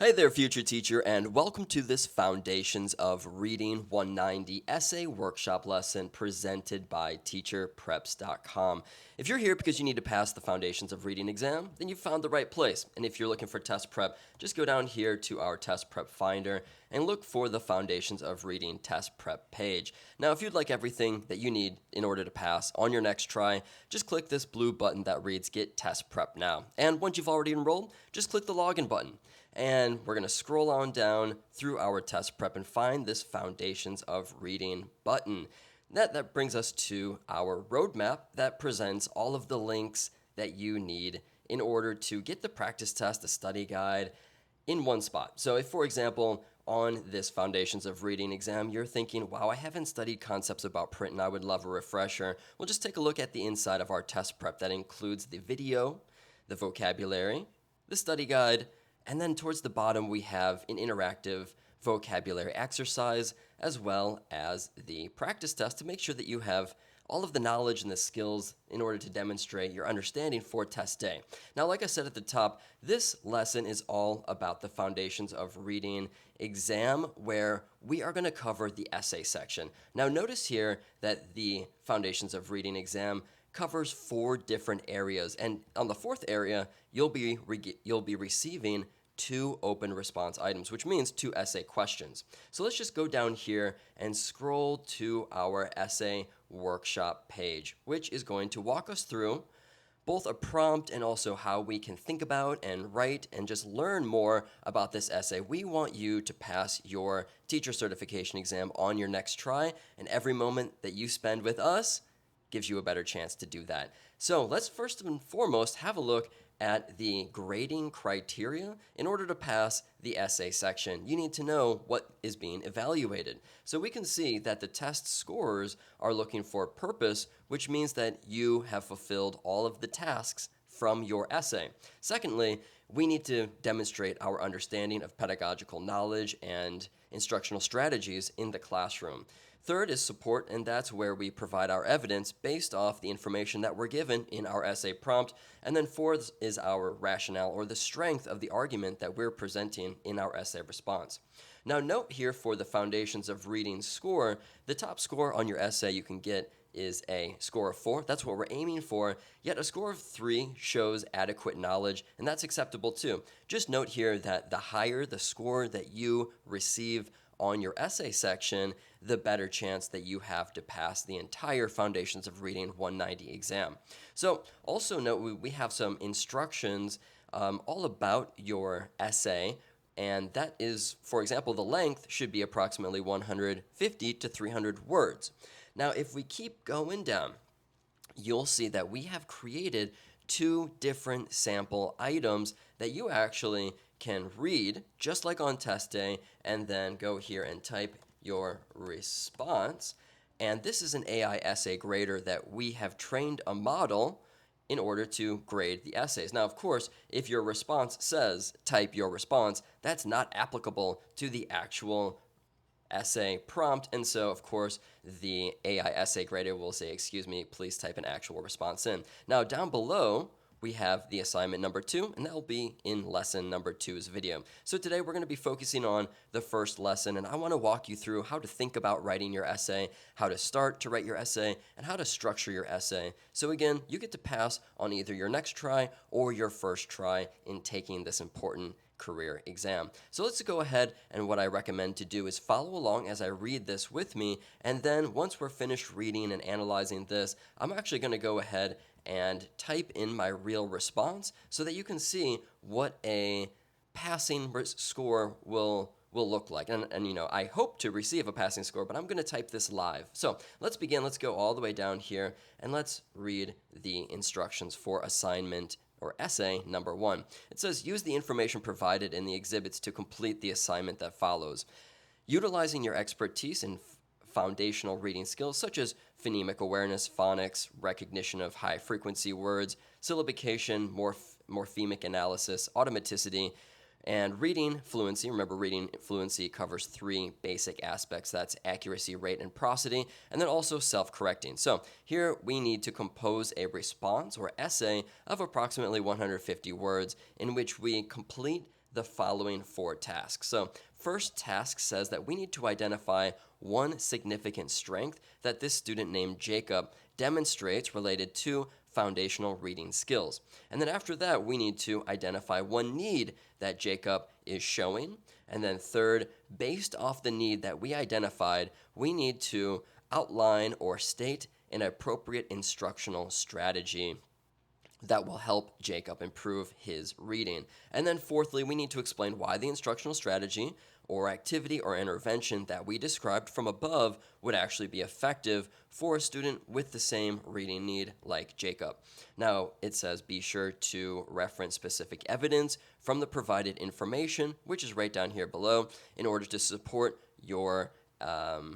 Hey there, future teacher, and welcome to this Foundations of Reading 190 essay workshop lesson presented by teacherpreps.com. If you're here because you need to pass the Foundations of Reading exam, then you've found the right place. And if you're looking for test prep, just go down here to our test prep finder and look for the Foundations of Reading test prep page. Now, if you'd like everything that you need in order to pass on your next try, just click this blue button that reads Get Test Prep Now. And once you've already enrolled, just click the login button. And we're going to scroll on down through our test prep and find this Foundations of Reading button. That brings us to our roadmap that presents all of the links that you need in order to get the practice test, the study guide in one spot. So if, for example, on this Foundations of Reading exam, you're thinking, wow, I haven't studied concepts about print and I would love a refresher, well, just take a look at the inside of our test prep. That includes the video, the vocabulary, the study guide, and then towards the bottom, we have an interactive vocabulary exercise as well as the practice test to make sure that you have all of the knowledge and the skills in order to demonstrate your understanding for test day. Now, like I said at the top, this lesson is all about the Foundations of Reading exam, where we are going to cover the essay section. Now, notice here that the Foundations of Reading exam covers 4 different areas, and on the 4th area, you'll be receiving 2 open response items, which means 2 essay questions. So let's just go down here and scroll to our essay workshop page, which is going to walk us through both a prompt and also how we can think about and write and just learn more about this essay. We want you to pass your teacher certification exam on your next try, and every moment that you spend with us gives you a better chance to do that. So let's first and foremost have a look at the grading criteria. In order to pass the essay section, you need to know what is being evaluated. So we can see that the test scorers are looking for purpose, which means that you have fulfilled all of the tasks from your essay. Secondly, we need to demonstrate our understanding of pedagogical knowledge and instructional strategies in the classroom. Third is support, and that's where we provide our evidence based off the information that we're given in our essay prompt. And then fourth is our rationale, or the strength of the argument that we're presenting in our essay response. Now, note here for the Foundations of Reading score, the top score on your essay you can get is a score of 4. That's what we're aiming for, yet a score of 3 shows adequate knowledge, and that's acceptable too. Just note here that the higher the score that you receive on your essay section, the better chance that you have to pass the entire Foundations of Reading 190 exam. So also note we have some instructions all about your essay, and that is, for example, the length should be approximately 150 to 300 words. Now, if we keep going down, you'll see that we have created 2 different sample items that you actually can read, just like on test day, and then go here and type your response. And this is an AI essay grader that we have trained a model in order to grade the essays. Now, of course, if your response says type your response, that's not applicable to the actual essay prompt, and so of course the AI essay grader will say, excuse me, please type an actual response in. Now down below we have the assignment number 2, and that will be in lesson number 2's video. So today we're going to be focusing on the first lesson, and I want to walk you through how to think about writing your essay, how to start to write your essay, and how to structure your essay. So again, you get to pass on either your next try or your first try in taking this important career exam. So let's go ahead, and what I recommend to do is follow along as I read this with me, and then once we're finished reading and analyzing this, I'm actually going to go ahead and type in my real response so that you can see what a passing score will look like. And you know, I hope to receive a passing score, but I'm going to type this live. So let's begin. Let's go all the way down here, and let's read the instructions for assignment or essay number 1. It says, use the information provided in the exhibits to complete the assignment that follows. Utilizing your expertise in foundational reading skills such as phonemic awareness, phonics, recognition of high-frequency words, syllabication, morphemic analysis, automaticity, and reading fluency. Remember, reading fluency covers 3 basic aspects. That's accuracy, rate, and prosody, and then also self-correcting. So here we need to compose a response or essay of approximately 150 words in which we complete the following 4 tasks. So, first task says that we need to identify one significant strength that this student named Jacob demonstrates related to foundational reading skills. And then after that, we need to identify one need that Jacob is showing. And then third, based off the need that we identified, we need to outline or state an appropriate instructional strategy that will help Jacob improve his reading. And then fourthly, we need to explain why the instructional strategy or activity or intervention that we described from above would actually be effective for a student with the same reading need like Jacob. Now, it says be sure to reference specific evidence from the provided information, which is right down here below, in order to support your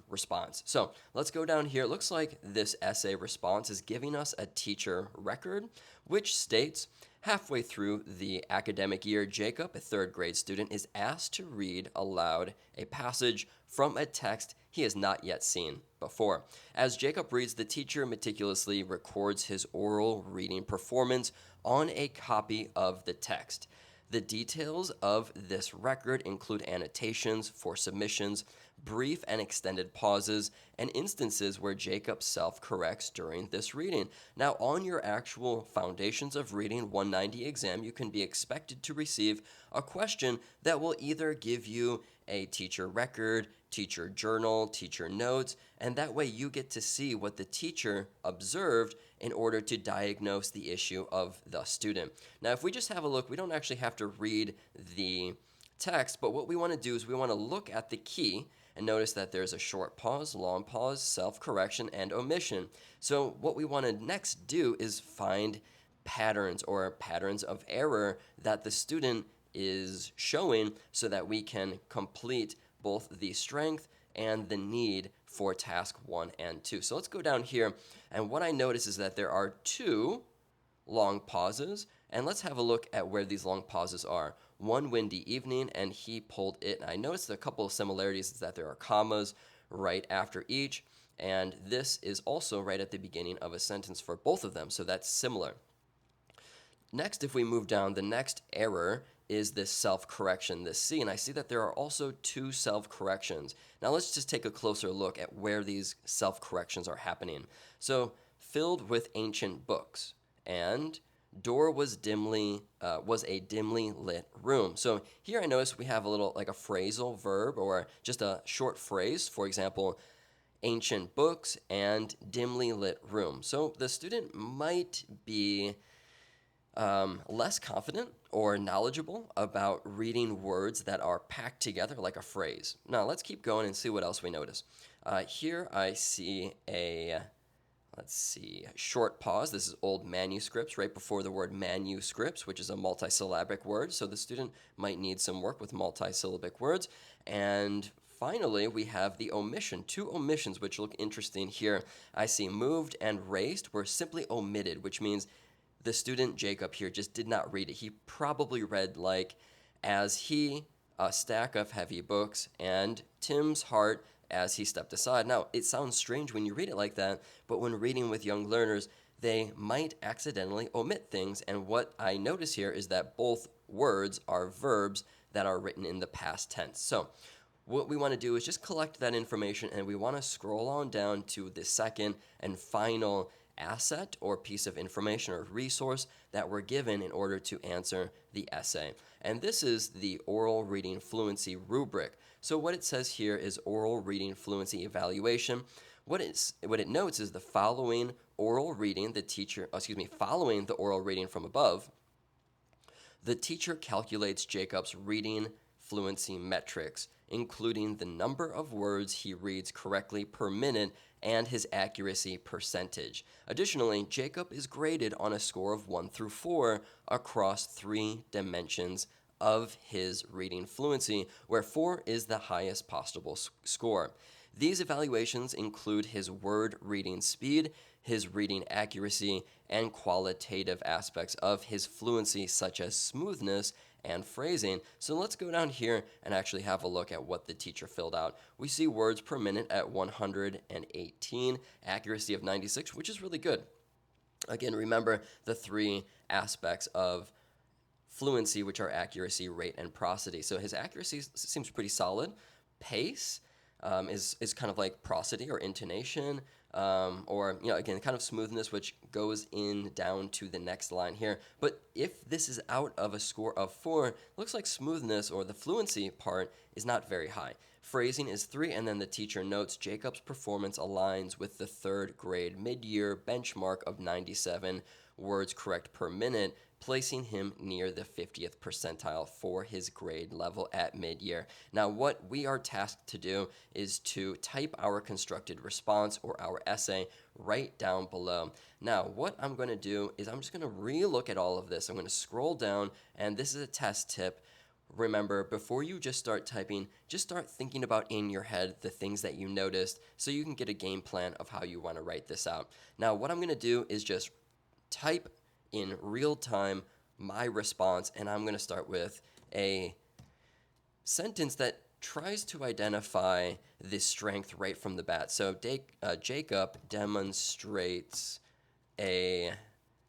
response. So let's go down here. It looks like this essay response is giving us a teacher record, which states halfway through the academic year, Jacob, a 3rd grade student, is asked to read aloud a passage from a text he has not yet seen before. As Jacob reads, the teacher meticulously records his oral reading performance on a copy of the text. The details of this record include annotations for submissions, brief and extended pauses, and instances where Jacob self-corrects during this reading. Now, on your actual Foundations of Reading 190 exam, you can be expected to receive a question that will either give you a teacher record, teacher journal, teacher notes, and that way you get to see what the teacher observed in order to diagnose the issue of the student. Now, if we just have a look, we don't actually have to read the text, but what we want to do is we want to look at the key and notice that there's a short pause, long pause, self-correction, and omission. So what we want to next do is find patterns or patterns of error that the student is showing so that we can complete both the strength and the need for task 1 and 2. So let's go down here, and what I notice is that there are 2 long pauses, and let's have a look at where these long pauses are. One windy evening, and he pulled it. And I noticed a couple of similarities is that there are commas right after each, and this is also right at the beginning of a sentence for both of them, so that's similar. Next, if we move down, the next error is this self-correction, this C, and I see that there are also 2 self-corrections. Now let's just take a closer look at where these self-corrections are happening. So, filled with ancient books, and door was a dimly lit room. So here I notice we have a little like a phrasal verb or just a short phrase. For example, ancient books and dimly lit room. So the student might be less confident or knowledgeable about reading words that are packed together like a phrase. Now let's keep going and see what else we notice. Here I see a short pause. This is old manuscripts right before the word manuscripts, which is a multisyllabic word. So the student might need some work with multisyllabic words. And finally, we have the omission. 2 omissions, which look interesting here. I see moved and raised were simply omitted, which means the student, Jacob, here just did not read it. He probably read like, as he, a stack of heavy books, and Tim's heart as he stepped aside. Now, it sounds strange when you read it like that, but when reading with young learners, they might accidentally omit things, and what I notice here is that both words are verbs that are written in the past tense. So, what we want to do is just collect that information, and we want to scroll on down to the second and final asset or piece of information or resource that we're given in order to answer the essay. And this is the oral reading fluency rubric. So what it says here is oral reading fluency evaluation. What it notes is the following oral reading, following the oral reading from above, the teacher calculates Jacob's reading fluency metrics, including the number of words he reads correctly per minute and his accuracy percentage. Additionally, Jacob is graded on a score of 1 through 4 across 3 dimensions of his reading fluency, where 4 is the highest possible score. These evaluations include his word reading speed, his reading accuracy, and qualitative aspects of his fluency, such as smoothness and phrasing. So let's go down here and actually have a look at what the teacher filled out. We see words per minute at 118, accuracy of 96, which is really good. Again, remember the 3 aspects of fluency, which are accuracy, rate, and prosody. So his accuracy seems pretty solid. Pace is kind of like prosody or intonation, or again, kind of smoothness, which goes in down to the next line here. But if this is out of a score of 4, looks like smoothness or the fluency part is not very high. Phrasing is 3, and then the teacher notes Jacob's performance aligns with the 3rd grade mid-year benchmark of 97 words correct per minute, placing him near the 50th percentile for his grade level at mid-year. Now, what we are tasked to do is to type our constructed response or our essay right down below. Now, what I'm going to do is I'm just going to re-look at all of this. I'm going to scroll down, and this is a test tip. Remember, before you just start typing, just start thinking about in your head the things that you noticed so you can get a game plan of how you want to write this out. Now, what I'm going to do is just type in real time my response, and I'm going to start with a sentence that tries to identify the strength right from the bat. So Jacob demonstrates a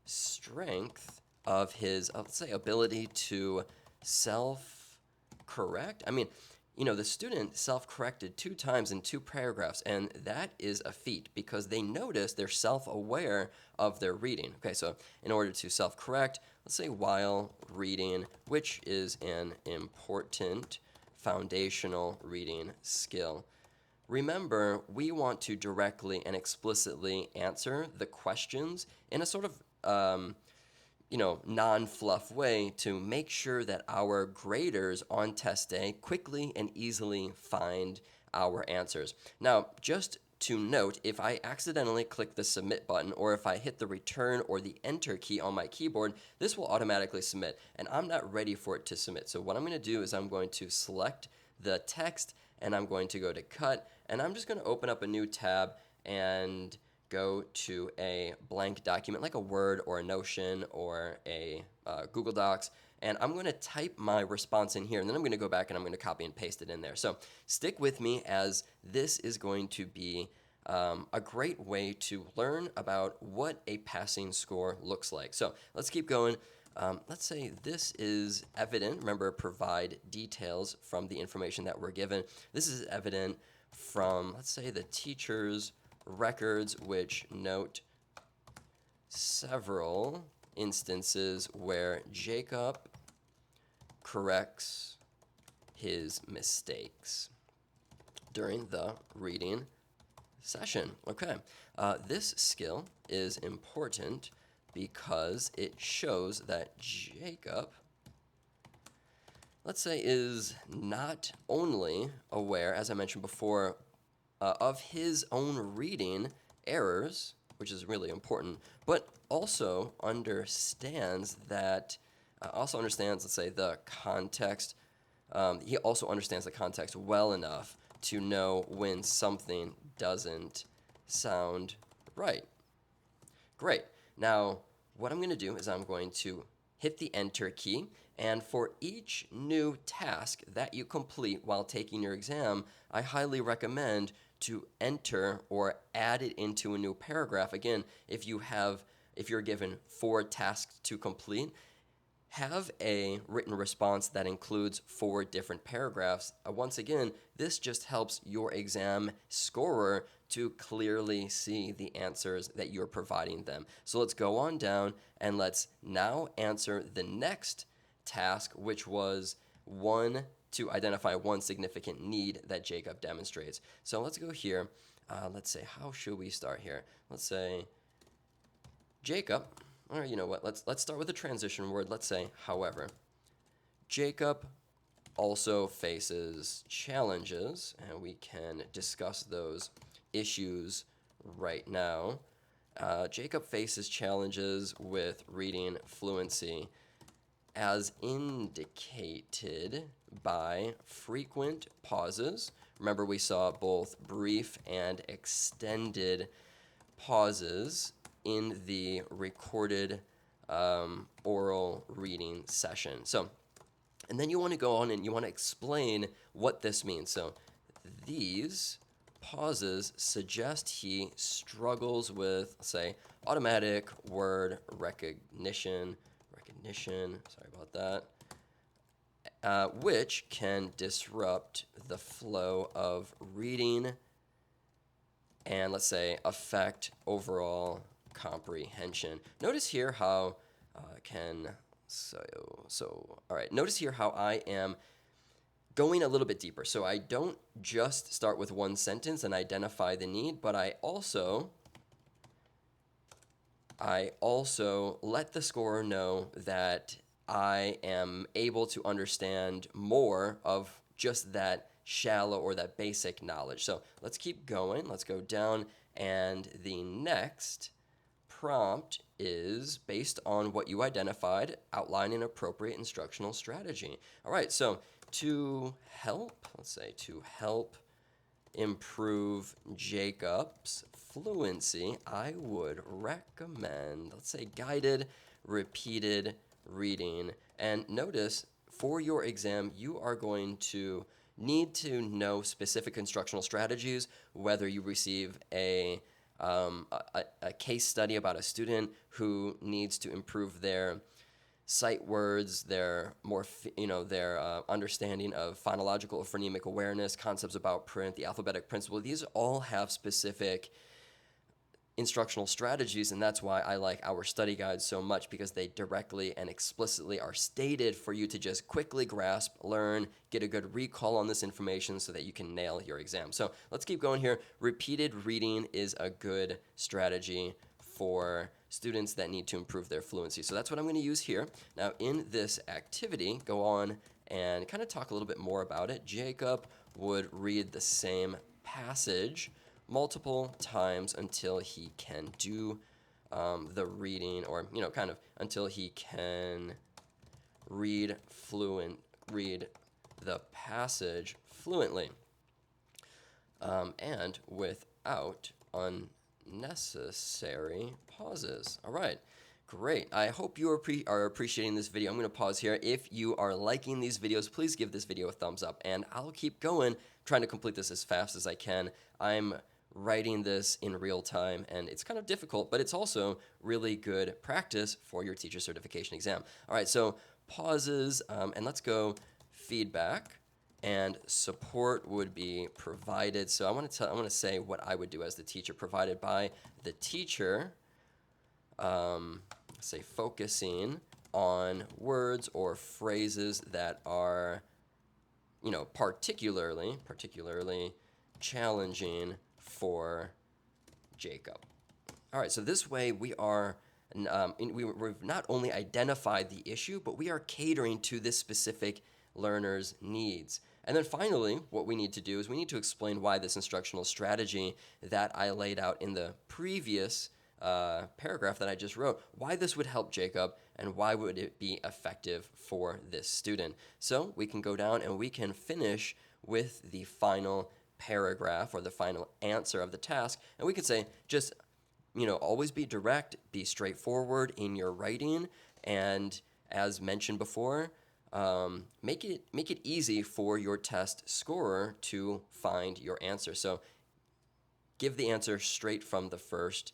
strength of his, let's say, ability to self-correct. I mean, the student self-corrected 2 times in 2 paragraphs, and that is a feat because they notice they're self-aware of their reading. Okay, so in order to self-correct, let's say while reading, which is an important foundational reading skill. Remember, we want to directly and explicitly answer the questions in a sort of non-fluff way to make sure that our graders on test day quickly and easily find our answers. Now, just to note, if I accidentally click the submit button or if I hit the return or the enter key on my keyboard, this will automatically submit, and I'm not ready for it to submit. So what I'm going to do is I'm going to select the text, and I'm going to go to cut, and I'm just going to open up a new tab and go to a blank document like a Word or a Notion or a Google Docs, and I'm going to type my response in here, and then I'm going to go back and I'm going to copy and paste it in there. So stick with me, as this is going to be a great way to learn about what a passing score looks like. So let's keep going. Let's say this is evident. Remember, provide details from the information that we're given. This is evident from, let's say, the teacher's records, which note several instances where Jacob corrects his mistakes during the reading session. Okay, this skill is important because it shows that Jacob, let's say, is not only aware, as I mentioned before, of his own reading errors, which is really important, but also understands that, let's say, the context. He also understands the context well enough to know when something doesn't sound right. Great. Now, what I'm going to do is I'm going to hit the enter key, and for each new task that you complete while taking your exam, I highly recommend to enter or add it into a new paragraph. Again, if you're given 4 tasks to complete, have a written response that includes 4 different paragraphs. Once again, this just helps your exam scorer to clearly see the answers that you're providing them. So let's go on down and let's now answer the next task, which was to identify one significant need that Jacob demonstrates. So let's go here. Let's say, how should we start here? Let's say, Jacob, or you know what, let's start with a transition word. Let's say, however. Jacob also faces challenges, and we can discuss those issues right now. Jacob faces challenges with reading fluency, as indicated by frequent pauses. Remember, we saw both brief and extended pauses in the recorded oral reading session. So, and then you want to go on and you want to explain what this means. So, these pauses suggest he struggles with, say, automatic word recognition, recognition, sorry about that, which can disrupt the flow of reading and, let's say, affect overall comprehension. Notice here how all right, notice here how I am going a little bit deeper. So I don't just start with one sentence and identify the need, but I also let the scorer know that I am able to understand more of just that shallow or that basic knowledge. So let's keep going. Let's go down, and the next prompt is based on what you identified, outline an appropriate instructional strategy. All right, so to help, let's say to help improve Jacob's fluency, I would recommend, let's say, guided, repeated reading. And notice for your exam, you are going to need to know specific instructional strategies, whether you receive a case study about a student who needs to improve their sight words, their their understanding of phonological or phonemic awareness, concepts about print, the alphabetic principle. These all have specific instructional strategies, and that's why I like our study guides so much, because they directly and explicitly are stated for you to just quickly grasp, learn, get a good recall on this information so that you can nail your exam. So let's keep going here. Repeated reading is a good strategy for students that need to improve their fluency. So that's what I'm going to use here. Now in this activity, go on and kind of talk a little bit more about it. Jacob would read the same passage multiple times until he can do the reading, or kind of until he can read the passage fluently, and without unnecessary pauses. All right. Great. I hope you are appreciating this video. I'm going to pause here. If you are liking these videos, please give this video a thumbs up, and I'll keep going, trying to complete this as fast as I can. I'm writing this in real time, and it's kind of difficult, but it's also really good practice for your teacher certification exam. All right, so pauses, and let's go feedback, and support would be provided. So I want to say what I would do as the teacher, provided by the teacher. Say focusing on words or phrases that are, particularly challenging for Jacob. All right, so this way we've not only identified the issue, but we are catering to this specific learner's needs. And then finally, what we need to do is we need to explain why this instructional strategy that I laid out in the previous paragraph that I just wrote, why this would help Jacob and why would it be effective for this student. So we can go down and we can finish with the final paragraph or the final answer of the task, and we could say just always be direct, be straightforward in your writing, and as mentioned before, make it easy for your test scorer to find your answer. So give the answer straight from the first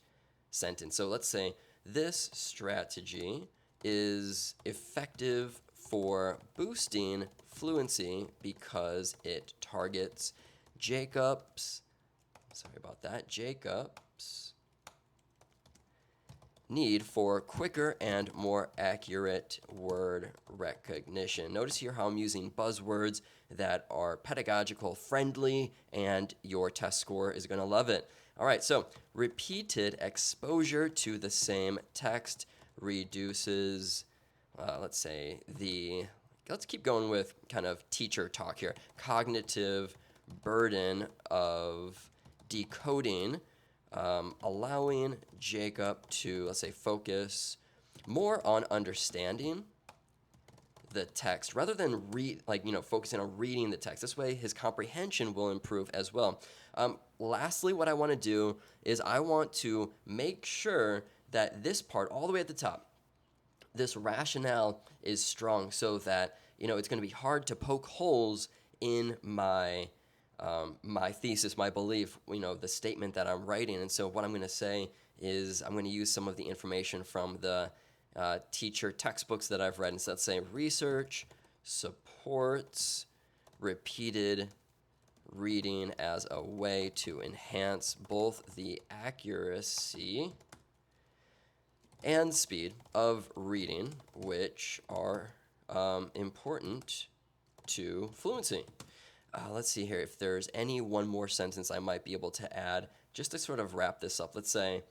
sentence. So let's say this strategy is effective for boosting fluency because it targets Jacob's need for quicker and more accurate word recognition. Notice here how I'm using buzzwords that are pedagogical friendly, and your test score is going to love it. All right, so repeated exposure to the same text reduces, let's keep going with kind of teacher talk here. Cognitive burden of decoding, allowing Jacob to, let's say, focus more on understanding the text rather than focusing on reading the text. This way his comprehension will improve as well. Lastly, what I want to do is I want to make sure that this part all the way at the top, this rationale is strong, so that it's going to be hard to poke holes in my thesis, my belief, the statement that I'm writing. And so what I'm going to say is I'm going to use some of the information from the teacher textbooks that I've read. And so let's say research supports repeated reading as a way to enhance both the accuracy and speed of reading, which are important to fluency. Let's see here if there's any one more sentence I might be able to add just to sort of wrap this up. Let's say,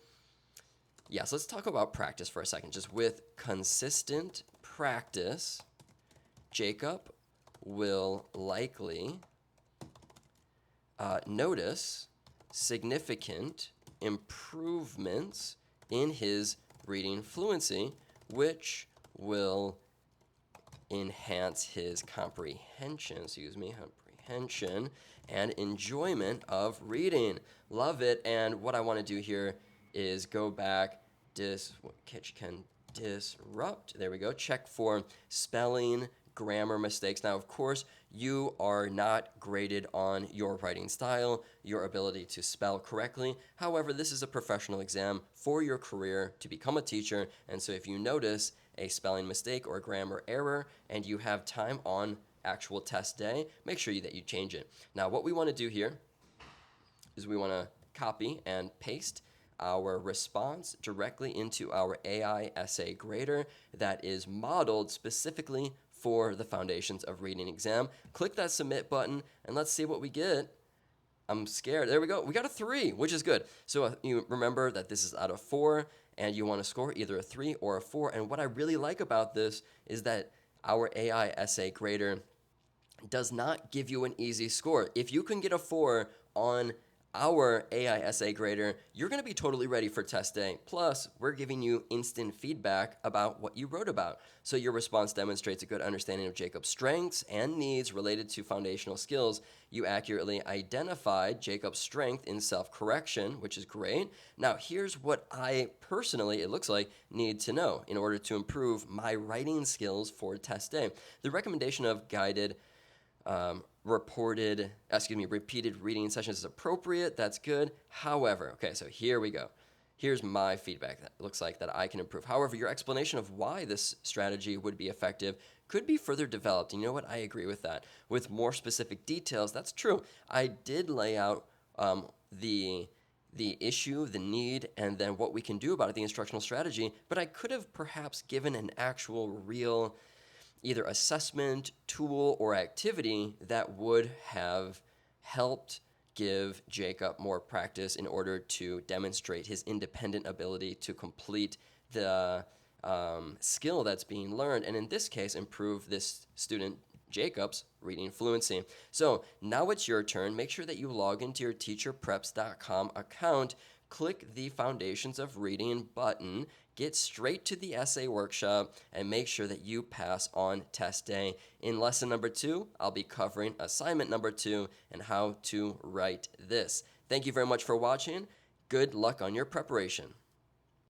yes, let's talk about practice for a second. Just with consistent practice, Jacob will likely notice significant improvements in his reading fluency, which will enhance his comprehension and enjoyment of reading. Love it. And what I want to do here is go back, can disrupt. There we go. Check for spelling, grammar mistakes. Now, of course, you are not graded on your writing style, your ability to spell correctly. However, this is a professional exam for your career to become a teacher. And so if you notice a spelling mistake or grammar error and you have time on actual test day, make sure that you change it. Now, what we want to do here is we want to copy and paste our response directly into our AI essay grader that is modeled specifically for the Foundations of Reading exam. Click that submit button and let's see what we get. I'm scared. There we go. We got a 3, which is good. So you remember that this is out of 4 and you want to score either a 3 or a 4. And what I really like about this is that our AI essay grader does not give you an easy score. If you can get a 4 on our AI essay grader, you're going to be totally ready for test day. Plus, we're giving you instant feedback about what you wrote about. So your response demonstrates a good understanding of Jacob's strengths and needs related to foundational skills. You accurately identified Jacob's strength in self-correction, which is great. Now, here's what I personally, it looks like, need to know in order to improve my writing skills for test day. The recommendation of guided repeated reading sessions is appropriate. That's good. However, okay, so here we go. Here's my feedback that looks like that I can improve. However, your explanation of why this strategy would be effective could be further developed. You know what? I agree with that. With more specific details, that's true. I did lay out the issue, the need, and then what we can do about it, the instructional strategy, but I could have perhaps given an actual real either assessment, tool, or activity that would have helped give Jacob more practice in order to demonstrate his independent ability to complete the skill that's being learned, and in this case, improve this student Jacob's reading fluency. So now it's your turn. Make sure that you log into your teacherpreps.com account, click the Foundations of Reading button, get straight to the essay workshop, and make sure that you pass on test day. In lesson number 2, I'll be covering assignment number 2 and how to write this. Thank you very much for watching. Good luck on your preparation.